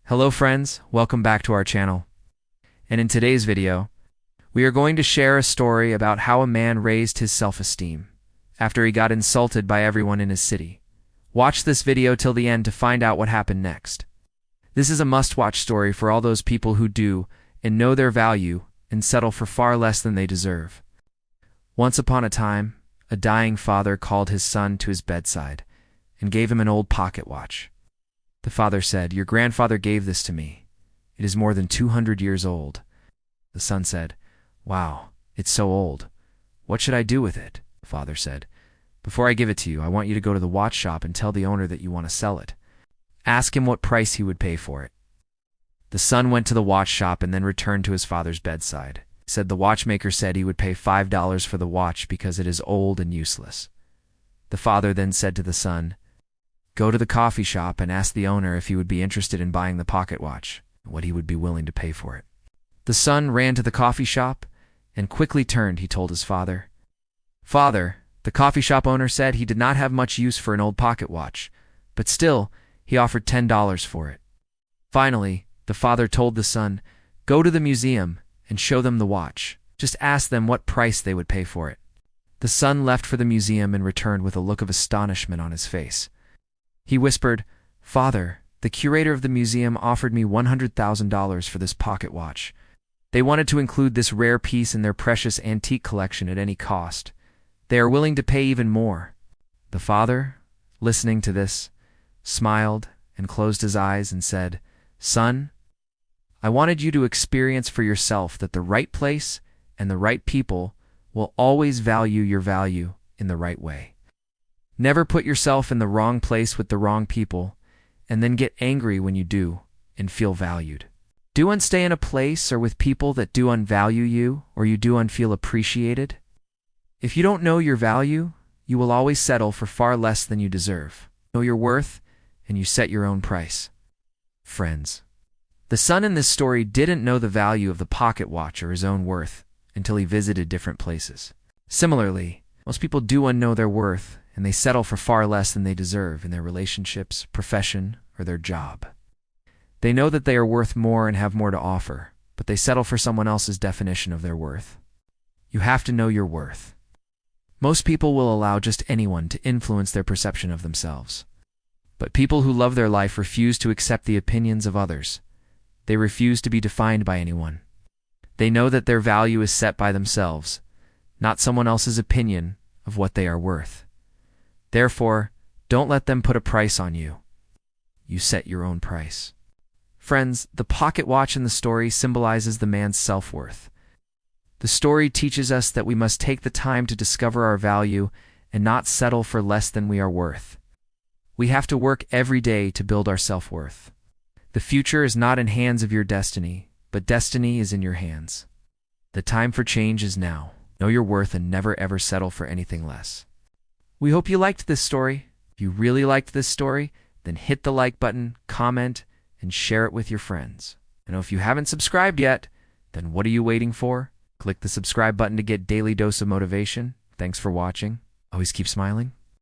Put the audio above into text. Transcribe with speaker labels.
Speaker 1: Hello friends, welcome back to our channel. And in today's video, we are going to share a story about how a man raised his self-esteem after he got insulted by everyone in his city. Watch this video till the end to find out what happened next. This is a must-watch story for all those people who do and know their value and settle for far less than they deserve. Once upon a time, a dying father called his son to his bedside and gave him an old pocket watch. The father said, "Your grandfather gave this to me. It is more than 200 years old." The son said, "Wow, it's so old. What should I do with it?" The father said, "Before I give it to you, I want you to go to the watch shop and tell the owner that you want to sell it. Ask him what price he would pay for it." The son went to the watch shop and then returned to his father's bedside. He said the watchmaker said he would pay $5 for the watch because it is old and useless. The father then said to the son, "Go to the coffee shop and ask the owner if he would be interested in buying the pocket watch, and what he would be willing to pay for it." The son ran to the coffee shop and quickly turned. He told his father, "Father, the coffee shop owner said he did not have much use for an old pocket watch, but still, he offered $10 for it." Finally, the father told the son, "Go to the museum and show them the watch. Just ask them what price they would pay for it." The son left for the museum and returned with a look of astonishment on his face. He whispered, "Father, the curator of the museum offered me $100,000 for this pocket watch. They wanted to include this rare piece in their precious antique collection at any cost. They are willing to pay even more." The father, listening to this, smiled and closed his eyes and said, "Son, I wanted you to experience for yourself that the right place and the right people will always value your value in the right way. Never put yourself in the wrong place with the wrong people, and then get angry when you do and feel valued. Do not stay in a place or with people that do unvalue you or you do unfeel appreciated. If you don't know your value, you will always settle for far less than you deserve. Know your worth, and you set your own price." Friends, the son in this story didn't know the value of the pocket watch or his own worth until he visited different places. Similarly, most people do unknow their worth, and they settle for far less than they deserve in their relationships, profession, or their job. They know that they are worth more and have more to offer, but they settle for someone else's definition of their worth. You have to know your worth. Most people will allow just anyone to influence their perception of themselves. But people who love their life refuse to accept the opinions of others. They refuse to be defined by anyone. They know that their value is set by themselves, not someone else's opinion of what they are worth. Therefore, don't let them put a price on you. You set your own price. Friends, the pocket watch in the story symbolizes the man's self-worth. The story teaches us that we must take the time to discover our value and not settle for less than we are worth. We have to work every day to build our self-worth. The future is not in hands of your destiny, but destiny is in your hands. The time for change is now. Know your worth and never ever settle for anything less. We hope you liked this story. If you really liked this story, then hit the like button, comment, and share it with your friends. And if you haven't subscribed yet, then what are you waiting for? Click the subscribe button to get daily dose of motivation. Thanks for watching. Always keep smiling.